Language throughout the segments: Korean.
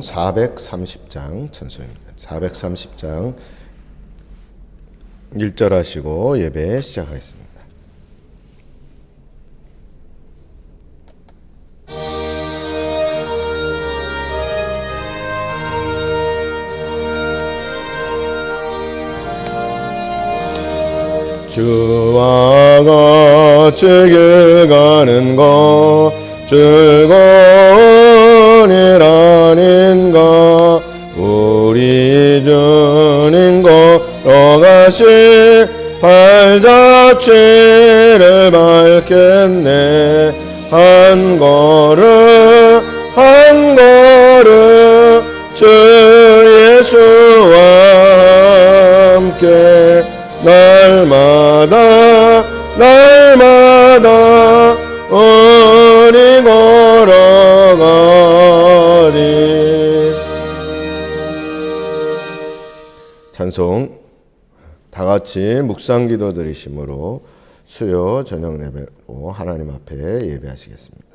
430장 찬송입니다. 430장 1절 하시고 예배 시작하겠습니다. 주와 같이 길 가는 것 즐거운이라는가 우리 주님 걸어가신 발자취를 밟겠네. 한 걸음 한 걸음 주 예수와 함께 날마다 우리 걸어가리. 찬송 다같이 묵상기도 드리심으로 수요 저녁 예배로 하나님 앞에 예배하시겠습니다.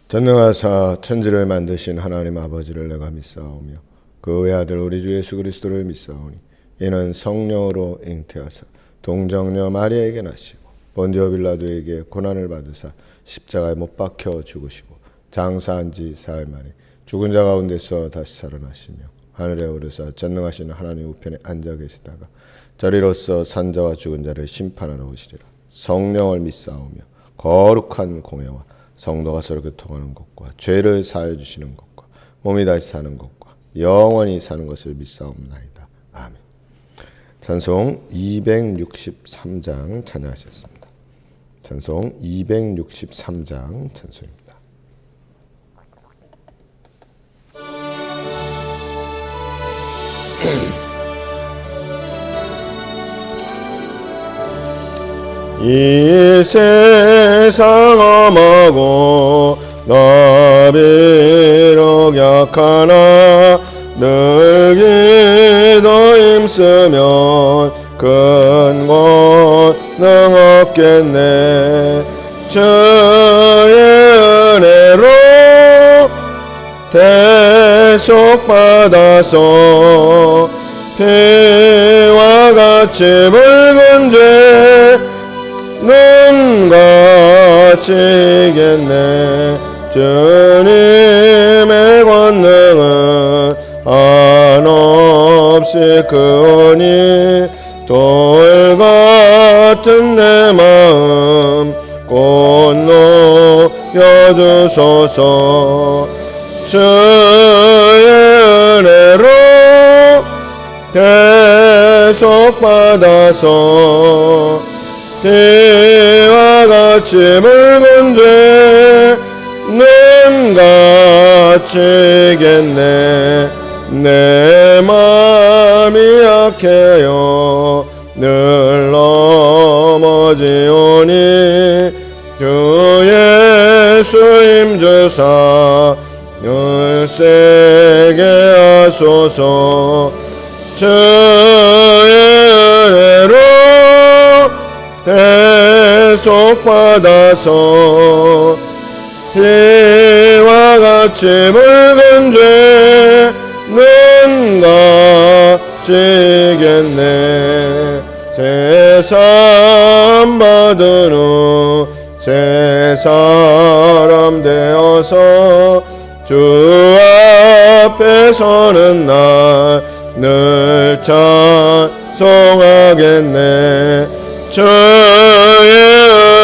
전능하사 천지를 만드신 하나님 아버지를 내가 믿사오며 그 외아들 우리 주 예수 그리스도를 믿사오니 이는 성령으로 잉태하사 동정녀 마리아에게 나시고 본디오 빌라도에게 고난을 받으사 십자가에 못 박혀 죽으시고 장사한 지 사흘 만에 죽은 자 가운데서 다시 살아나시며 하늘에 오르사 전능하신 하나님 우편에 앉아 계시다가 저리로서 산자와 죽은 자를 심판하러 오시리라. 성령을 믿사오며 거룩한 공회와 성도가 서로 교통하는 것과 죄를 사하여 주시는 것과 몸이 다시 사는 것과 영원히 사는 것을 믿사옵나이다. 아멘. 찬송 263장 찬양하셨습니다. 찬송 263장 찬송입니다. 이 세상 험하고 나 비록 약하나 늘 기도 힘쓰면 큰 권능 얻겠네. 주의 은혜로 대속받아서 피와 같이 붉은 죄 눈 같이겠네. 주님의 권능은 한없이 크니 돌 같은 내 마음 곧 놓여주소서. 주의 은혜로 대속받아서 피와 같이 붉은 죄 눈 같이겠네. 내 맘이 약해요 늘 넘어지오니 주 예수 힘주사 늘 세게 하소서. 주의 은혜로 대속받아서 피와 같이 붉은 죄 눈 같이겠네. 제사함 받은 후 새 사람 되어서 주 앞에 서는 날 늘 찬송하겠네. 주의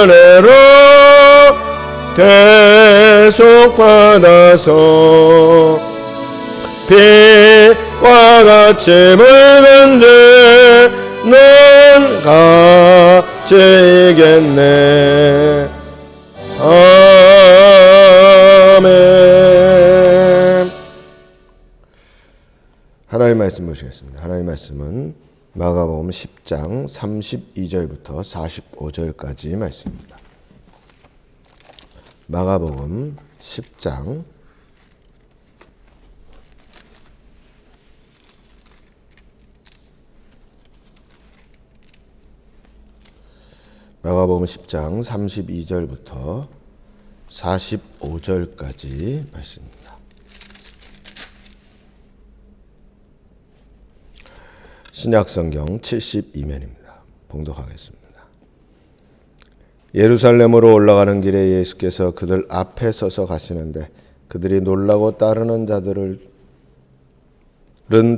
은혜로 대속받아서 피와 같이 붉은 죄 눈 죄이겠네. 아멘. 하나님의 말씀 보시겠습니다. 하나님의 말씀은 마가복음 10장 32절부터 45절까지 말씀입니다. 마가복음 10장 32절부터 45절까지 말씀입니다. 신약성경 72면입니다. 봉독하겠습니다. 예루살렘으로 올라가는 길에 예수께서 그들 앞에 서서 가시는데 그들이 놀라고 따르는 자들은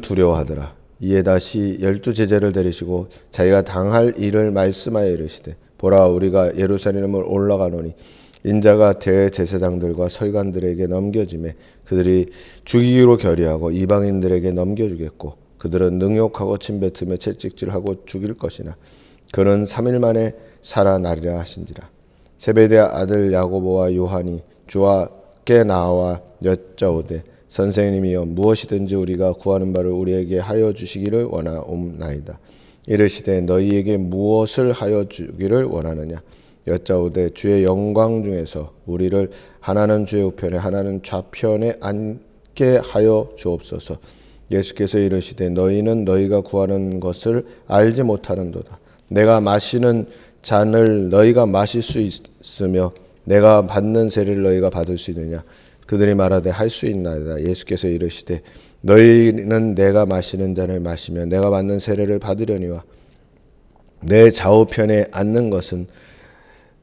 두려워하더라. 이에 다시 12제자를 데리시고 자기가 당할 일을 말씀하여 이르시되 보라, 우리가 예루살렘을 올라가노니 인자가 대제사장들과 서기관들에게 넘겨지매 그들이 죽이기로 결의하고 이방인들에게 넘겨주겠고 그들은 능욕하고 침뱉으며 채찍질하고 죽일 것이나 그는 3일 만에 살아나리라 하신지라. 세베대 아들 야고보와 요한이 주와께 나와 여짜오되 선생님이여, 무엇이든지 우리가 구하는 바를 우리에게 하여 주시기를 원하옵나이다. 이르시되 너희에게 무엇을 하여 주기를 원하느냐. 여짜오되 주의 영광 중에서 우리를 하나는 주의 우편에 하나는 좌편에 앉게 하여 주옵소서. 예수께서 이르시되 너희는 너희가 구하는 것을 알지 못하는도다. 내가 마시는 잔을 너희가 마실 수 있으며 내가 받는 세례를 너희가 받을 수 있느냐. 그들이 말하되 할 수 있나이다. 예수께서 이르시되 너희는 내가 마시는 잔을 마시며 내가 받는 세례를 받으려니와 내 좌우편에 앉는 것은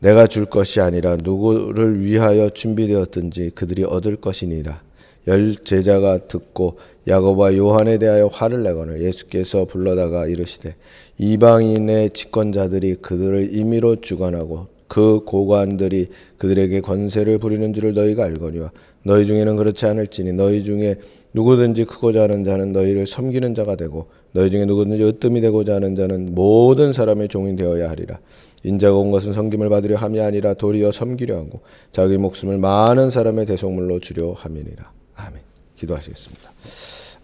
내가 줄 것이 아니라 누구를 위하여 준비되었든지 그들이 얻을 것이니라. 10제자가 듣고 야고보와 요한에 대하여 화를 내거늘 예수께서 불러다가 이르시되 이방인의 집권자들이 그들을 임의로 주관하고 그 고관들이 그들에게 권세를 부리는 줄을 너희가 알거니와 너희 중에는 그렇지 않을지니 너희 중에 누구든지 크고자 하는 자는 너희를 섬기는 자가 되고 너희 중에 누구든지 으뜸이 되고자 하는 자는 모든 사람의 종이 되어야 하리라. 인자가 온 것은 섬김을 받으려 함이 아니라 도리어 섬기려 하고 자기 목숨을 많은 사람의 대속물로 주려 함이니라. 아멘. 기도하시겠습니다.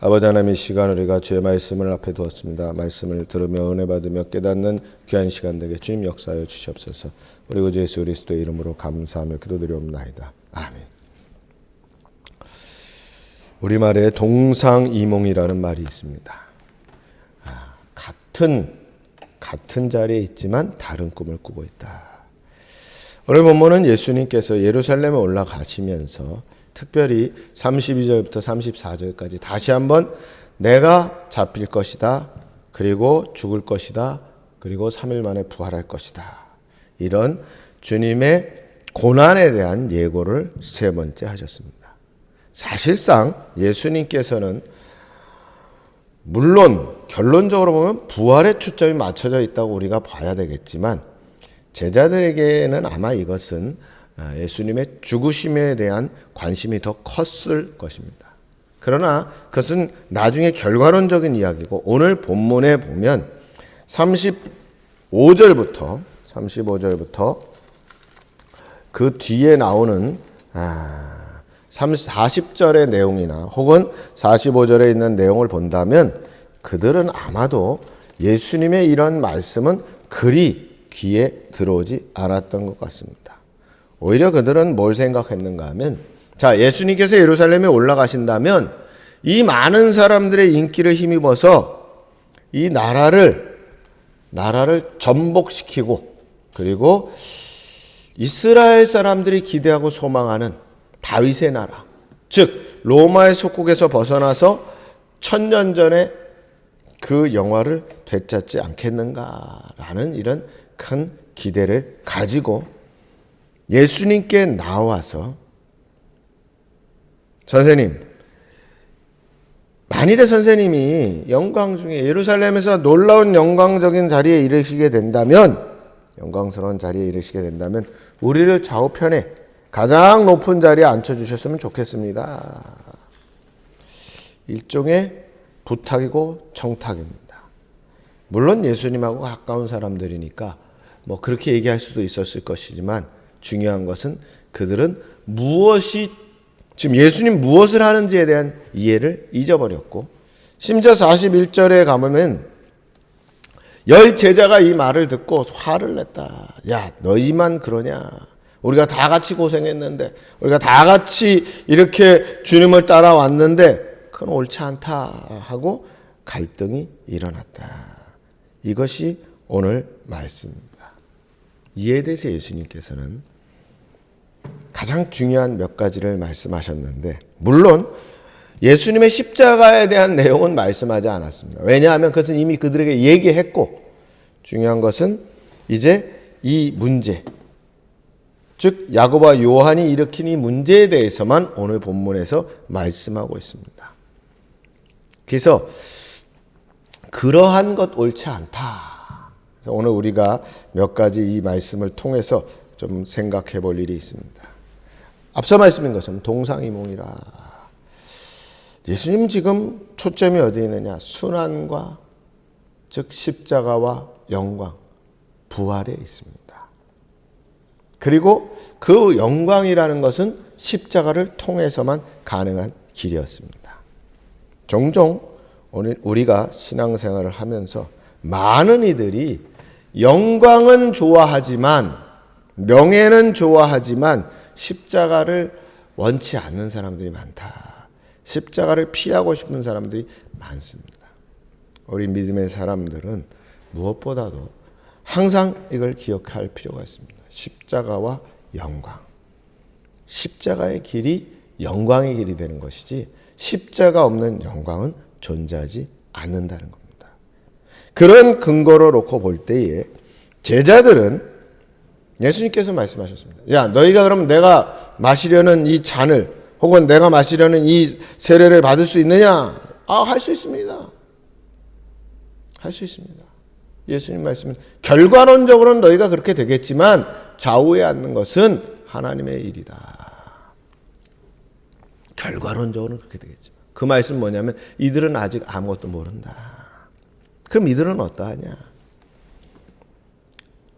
아버지 하나님, 이 시간 우리가 주의 말씀을 앞에 두었습니다. 말씀을 들으며 은혜 받으며 깨닫는 귀한 시간 되게 주님 역사하여 주시옵소서. 우리 구주 예수 그리스도의 이름으로 감사하며 기도드리옵나이다. 아멘. 우리말에 동상이몽이라는 말이 있습니다. 같은 자리에 있지만 다른 꿈을 꾸고 있다. 오늘 본문은 예수님께서 예루살렘에 올라가시면서 특별히 32절부터 34절까지 다시 한번 내가 잡힐 것이다, 그리고 죽을 것이다, 그리고 3일 만에 부활할 것이다, 이런 주님의 고난에 대한 예고를 세 번째 하셨습니다. 사실상 예수님께서는 물론 결론적으로 보면 부활에 초점이 맞춰져 있다고 우리가 봐야 되겠지만 제자들에게는 아마 이것은 예수님의 죽으심에 대한 관심이 더 컸을 것입니다. 그러나 그것은 나중에 결과론적인 이야기고 오늘 본문에 보면 35절부터 그 뒤에 나오는 40절의 내용이나 혹은 45절에 있는 내용을 본다면 그들은 아마도 예수님의 이런 말씀은 그리 귀에 들어오지 않았던 것 같습니다. 오히려 그들은 뭘 생각했는가 하면, 자, 예수님께서 예루살렘에 올라가신다면 이 많은 사람들의 인기를 힘입어서 이 나라를 전복시키고 그리고 이스라엘 사람들이 기대하고 소망하는 다윗의 나라, 즉 로마의 속국에서 벗어나서 1000년 전에 그 영화를 되찾지 않겠는가라는 이런 큰 기대를 가지고 예수님께 나와서 선생님, 만일에 선생님이 영광 중에 예루살렘에서 놀라운 영광적인 자리에 이르시게 된다면, 영광스러운 자리에 이르시게 된다면 우리를 좌우편에 가장 높은 자리에 앉혀주셨으면 좋겠습니다. 일종의 부탁이고 청탁입니다. 물론 예수님하고 가까운 사람들이니까 뭐 그렇게 얘기할 수도 있었을 것이지만 중요한 것은 그들은 무엇이 지금 예수님 무엇을 하는지에 대한 이해를 잊어버렸고, 심지어 41절에 가보면 10제자가 이 말을 듣고 화를 냈다. 야, 너희만 그러냐? 우리가 다 같이 고생했는데, 우리가 다 같이 이렇게 주님을 따라왔는데 그건 옳지 않다 하고 갈등이 일어났다. 이것이 오늘 말씀입니다. 이에 대해서 예수님께서는 가장 중요한 몇 가지를 말씀하셨는데, 물론 예수님의 십자가에 대한 내용은 말씀하지 않았습니다. 왜냐하면 그것은 이미 그들에게 얘기했고, 중요한 것은 이제 이 문제, 즉 야고보와 요한이 일으킨 이 문제에 대해서만 오늘 본문에서 말씀하고 있습니다. 그래서 그러한 것 옳지 않다. 그래서 오늘 우리가 몇 가지 이 말씀을 통해서 좀 생각해 볼 일이 있습니다. 앞서 말씀인 것처럼 동상이몽이라. 예수님 지금 초점이 어디에 있느냐? 순환과 즉 십자가와 영광, 부활에 있습니다. 그리고 그 영광이라는 것은 십자가를 통해서만 가능한 길이었습니다. 종종 오늘 우리가 신앙생활을 하면서 많은 이들이 영광은 좋아하지만, 명예는 좋아하지만 십자가를 원치 않는 사람들이 많다. 십자가를 피하고 싶은 사람들이 많습니다. 우리 믿음의 사람들은 무엇보다도 항상 이걸 기억할 필요가 있습니다. 십자가와 영광. 십자가의 길이 영광의 길이 되는 것이지 십자가 없는 영광은 존재하지 않는다는 겁니다. 그런 근거로 놓고 볼 때에 제자들은 예수님께서 말씀하셨습니다. 야, 너희가 그러면 내가 마시려는 이 잔을 혹은 내가 마시려는 이 세례를 받을 수 있느냐? 할 수 있습니다. 할 수 있습니다. 예수님 말씀은 결과론적으로는 너희가 그렇게 되겠지만 좌우에 앉는 것은 하나님의 일이다. 결과론적으로는 그렇게 되겠지만 그 말씀은 뭐냐면 이들은 아직 아무것도 모른다. 그럼 이들은 어떠하냐?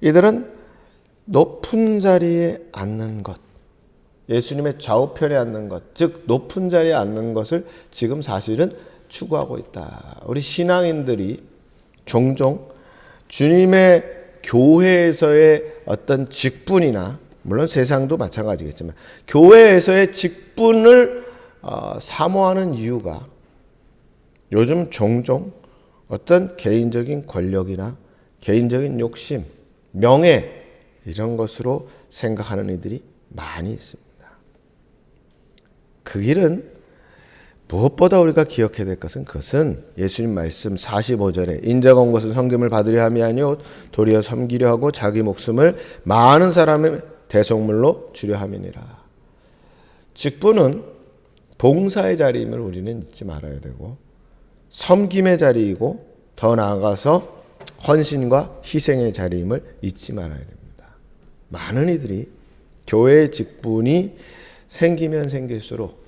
이들은 높은 자리에 앉는 것, 예수님의 좌우편에 앉는 것, 즉 높은 자리에 앉는 것을 지금 사실은 추구하고 있다. 우리 신앙인들이 종종 주님의 교회에서의 어떤 직분이나, 물론 세상도 마찬가지겠지만 교회에서의 직분을 사모하는 이유가 요즘 종종 어떤 개인적인 권력이나 개인적인 욕심, 명예 이런 것으로 생각하는 이들이 많이 있습니다. 그 길은 무엇보다 우리가 기억해야 될 것은 그것은 예수님 말씀 45절에 인자가 온 것은 섬김을 받으려 함이 아니요 도리어 섬기려 하고 자기 목숨을 많은 사람의 대속물로 주려 함이니라. 직분은 봉사의 자리임을 우리는 잊지 말아야 되고 섬김의 자리이고 더 나아가서 헌신과 희생의 자리임을 잊지 말아야 됩니다. 많은 이들이 교회의 직분이 생기면 생길수록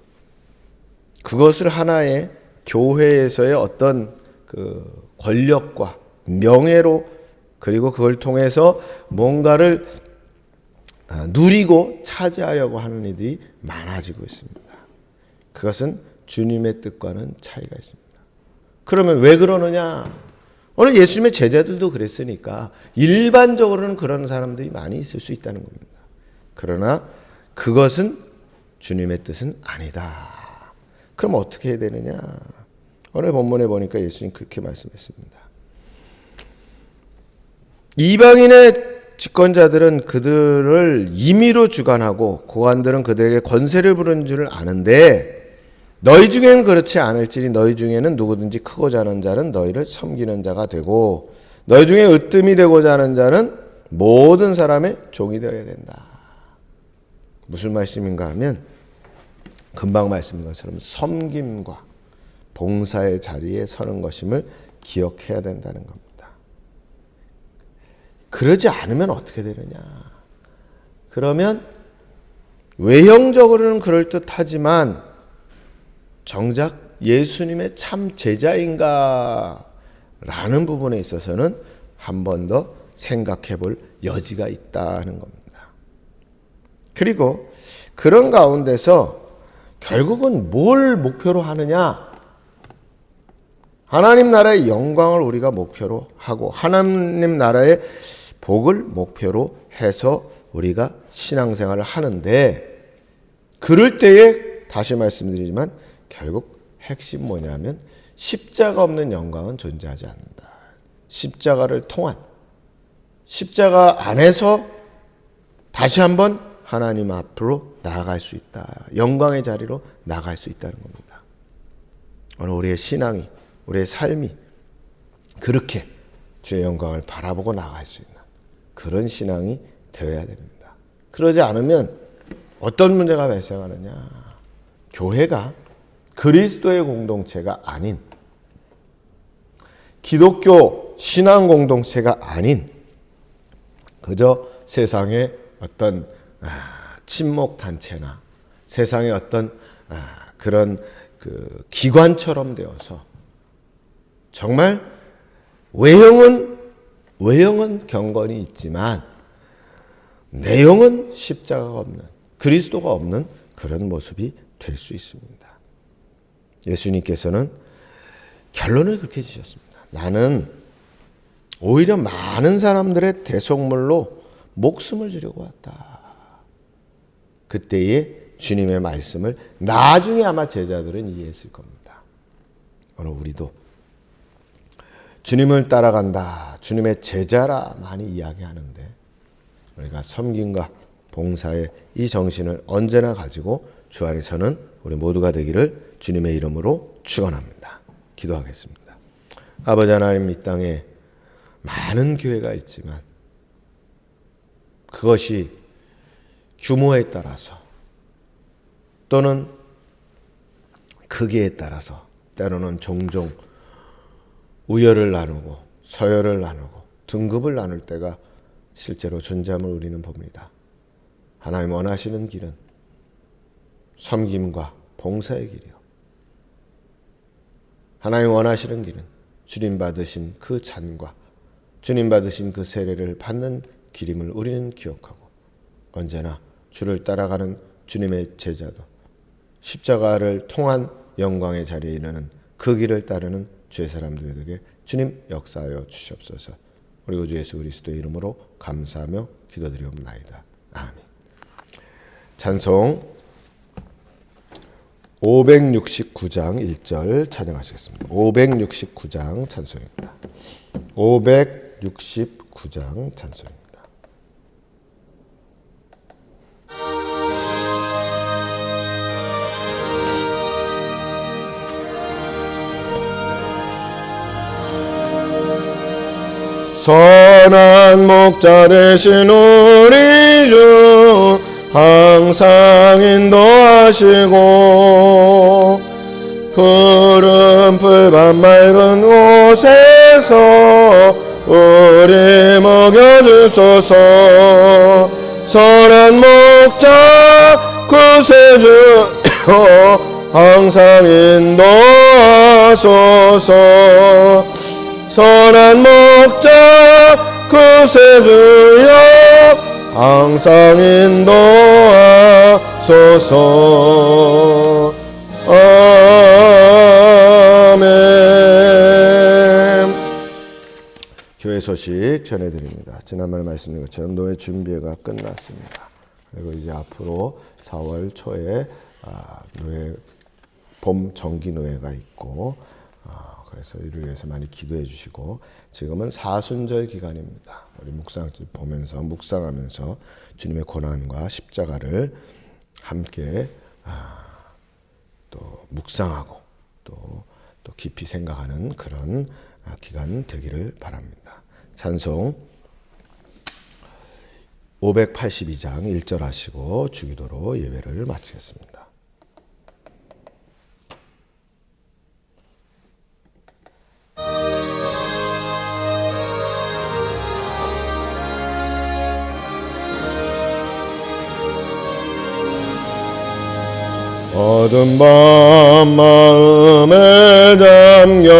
그것을 하나의 교회에서의 어떤 그 권력과 명예로, 그리고 그걸 통해서 뭔가를 누리고 차지하려고 하는 이들이 많아지고 있습니다. 그것은 주님의 뜻과는 차이가 있습니다. 그러면 왜 그러느냐? 오늘 예수님의 제자들도 그랬으니까 일반적으로는 그런 사람들이 많이 있을 수 있다는 겁니다. 그러나 그것은 주님의 뜻은 아니다. 그럼 어떻게 해야 되느냐? 오늘 본문에 보니까 예수님 그렇게 말씀했습니다. 이방인의 집권자들은 그들을 임의로 주관하고 고관들은 그들에게 권세를 부르는 줄 아는데 너희 중에는 그렇지 않을지니 너희 중에는 누구든지 크고자 하는 자는 너희를 섬기는 자가 되고 너희 중에 으뜸이 되고자 하는 자는 모든 사람의 종이 되어야 된다. 무슨 말씀인가 하면 금방 말씀인 것처럼 섬김과 봉사의 자리에 서는 것임을 기억해야 된다는 겁니다. 그러지 않으면 어떻게 되느냐? 그러면 외형적으로는 그럴듯하지만 정작 예수님의 참 제자인가 라는 부분에 있어서는 한 번 더 생각해 볼 여지가 있다는 겁니다. 그리고 그런 가운데서 결국은 뭘 목표로 하느냐? 하나님 나라의 영광을 우리가 목표로 하고 하나님 나라의 복을 목표로 해서 우리가 신앙생활을 하는데, 그럴 때에 다시 말씀드리지만 결국 핵심 뭐냐면 십자가 없는 영광은 존재하지 않는다. 십자가를 통한, 십자가 안에서 다시 한번 하나님 앞으로 나아갈 수 있다. 영광의 자리로 나아갈 수 있다는 겁니다. 오늘 우리의 신앙이, 우리의 삶이 그렇게 주의 영광을 바라보고 나아갈 수 있는 그런 신앙이 되어야 됩니다. 그러지 않으면 어떤 문제가 발생하느냐? 교회가 그리스도의 공동체가 아닌, 기독교 신앙 공동체가 아닌 그저 세상의 어떤 친목 단체나 세상의 어떤 그런 그 기관처럼 되어서 정말 외형은 경건이 있지만 내용은 십자가가 없는, 그리스도가 없는 그런 모습이 될 수 있습니다. 예수님께서는 결론을 그렇게 지셨습니다. 나는 오히려 많은 사람들의 대속물로 목숨을 주려고 왔다. 그때의 주님의 말씀을 나중에 아마 제자들은 이해했을 겁니다. 오늘 우리도 주님을 따라간다, 주님의 제자라 많이 이야기하는데 우리가 섬김과 봉사의 이 정신을 언제나 가지고 주 안에서는 우리 모두가 되기를 주님의 이름으로 축원합니다. 기도하겠습니다. 아버지 하나님, 이 땅에 많은 교회가 있지만 그것이 규모에 따라서 또는 크기에 따라서 때로는 종종 우열을 나누고 서열을 나누고 등급을 나눌 때가 실제로 존재함을 우리는 봅니다. 하나님 원하시는 길은 섬김과 봉사의 길이요, 하나님 원하시는 길은 주님 받으신 그 잔과 주님 받으신 그 세례를 받는 길임을 우리는 기억하고 언제나 주를 따라가는 주님의 제자도 십자가를 통한 영광의 자리에 이르는 그 길을 따르는 주의 사람들에게 주님 역사하여 주시옵소서. 우리 주 예수 그리스도의 이름으로 감사하며 기도드리옵나이다. 아멘. 찬송 569장 1절 찬양하시겠습니다. 569장 찬송입니다. 569장 찬송입니다. 선한 목자 되신 우리 주 항상 인도하시고 푸른 풀밭 맑은 곳에서 우리 먹여주소서. 선한 목자 구세주 항상 인도하소서. 선한 목자 구세주여 항상 인도하소서. 아멘. 교회 소식 전해드립니다. 지난번에 말씀드린 것처럼 노예 준비회가 끝났습니다. 그리고 이제 앞으로 4월 초에 노예 봄 정기 노예가 있고, 그래서 이를 위해서 많이 기도해 주시고, 지금은 사순절 기간입니다. 우리 묵상집 보면서 묵상하면서 주님의 고난과 십자가를 함께 또 묵상하고 또 깊이 생각하는 그런 기간 되기를 바랍니다. 찬송 582장 1절 하시고 주기도로 예배를 마치겠습니다. 어두운 밤 마음에 담겨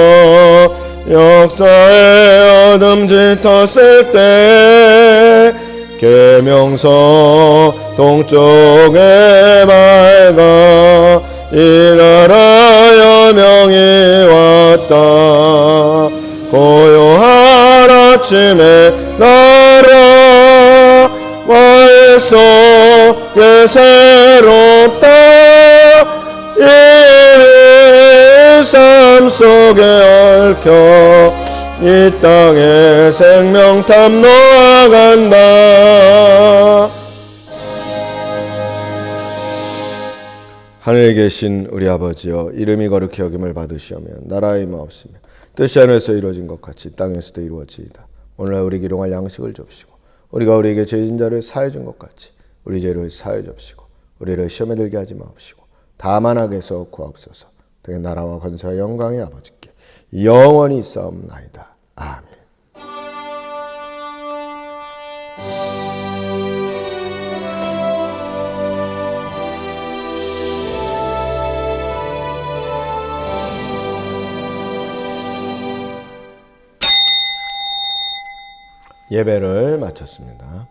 역사의 어둠 짙었을 때 계명서 동쪽에 밝아 이 나라 여명이 왔다. 고요한 아침에 나라 와의 속에 새롭다. 이 삶 속에 얽혀 이 땅에 생명탐 놓아간다. 하늘에 계신 우리 아버지여, 이름이 거룩히 여김을 받으시오며 나라의 임하옵시며 뜻이 하늘에서 이루어진 것 같이 땅에서도 이루어지이다. 오늘날 우리에게 일용할 양식을 줍시고 우리가 우리에게 죄진 자를 사해 준 것 같이 우리 죄를 사해 줍시고 우리를 시험에 들게 하지 마옵시고 다만 악에서 구하옵소서. 그의 나라와 권세와 영광이 아버지께 영원히 있사옵나이다. 아멘. 예배를 마쳤습니다.